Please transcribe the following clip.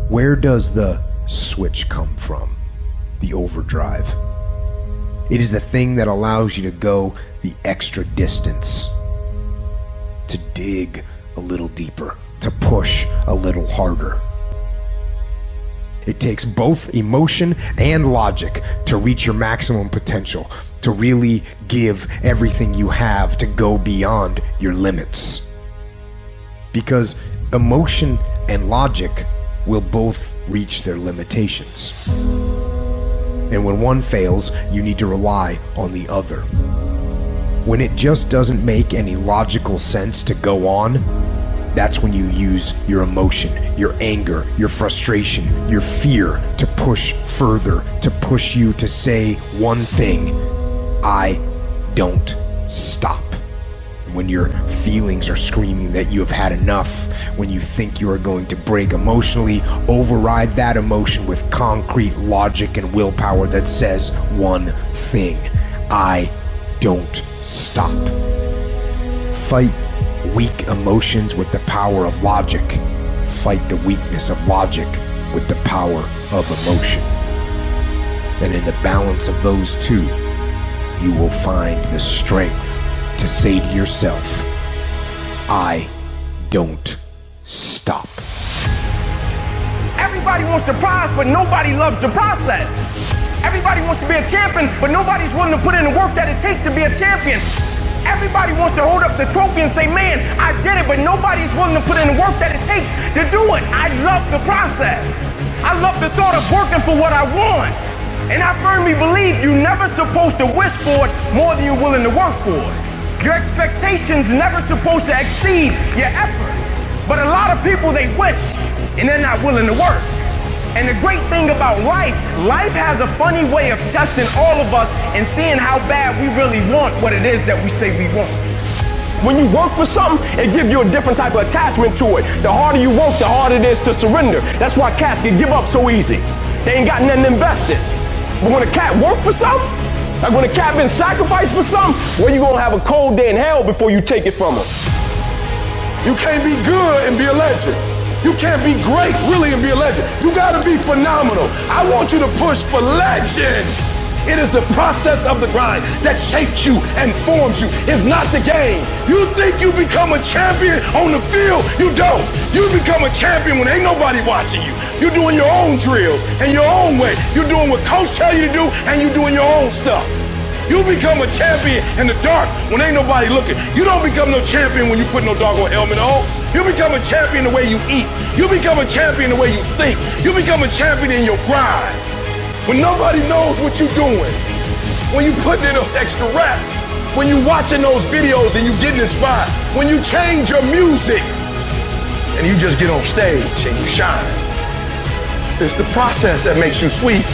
Where does the switch come from? The overdrive. It is the thing that allows you to go the extra distance, to dig a little deeper, to push a little harder. It takes both emotion and logic to reach your maximum potential, to really give everything you have, to go beyond your limits. Because emotion and logic will both reach their limitations. And when one fails, you need to rely on the other. When it just doesn't make any logical sense to go on, that's when you use your emotion, your anger, your frustration, your fear to push further, to push you to say one thing: I don't stop. When your feelings are screaming that you have had enough, when you think you are going to break emotionally, override that emotion with concrete logic and willpower that says one thing: I don't stop. Fight weak emotions with the power of logic. Fight the weakness of logic with the power of emotion. And in the balance of those two, you will find the strength to say to yourself, I don't stop. Everybody wants the prize, but nobody loves the process. Everybody wants to be a champion, but nobody's willing to put in the work that it takes to be a champion. Everybody wants to hold up the trophy and say, man, I did it, but nobody's willing to put in the work that it takes to do it. I love the process. I love the thought of working for what I want. And I firmly believe you're never supposed to wish for it more than you're willing to work for it. Your expectations never supposed to exceed your effort. But a lot of people, they wish, and they're not willing to work. And the great thing about life has a funny way of testing all of us and seeing how bad we really want what it is that we say we want. When you work for something, it gives you a different type of attachment to it. The harder you work, the harder it is to surrender. That's why cats can give up so easy. They ain't got nothing invested. But when a cat work for something, like when a cat been sacrificed for something, well, you gonna have a cold day in hell before you take it from him. You can't be good and be a legend. You can't be great, really, and be a legend. You gotta be phenomenal. I want you to push for legend. It is the process of the grind that shapes you and forms you. It's not the game. You think you become a champion on the field? You don't. You become a champion when ain't nobody watching you. You're doing your own drills and your own way. You're doing what coach tell you to do, and you're doing your own stuff. You become a champion in the dark when ain't nobody looking. You don't become no champion when you put no doggone helmet on. You become a champion the way you eat. You become a champion the way you think. You become a champion in your grind. When nobody knows what you're doing, when you put in those extra reps, when you watching those videos and you getting inspired, when you change your music and you just get on stage and you shine. It's the process that makes you sweet.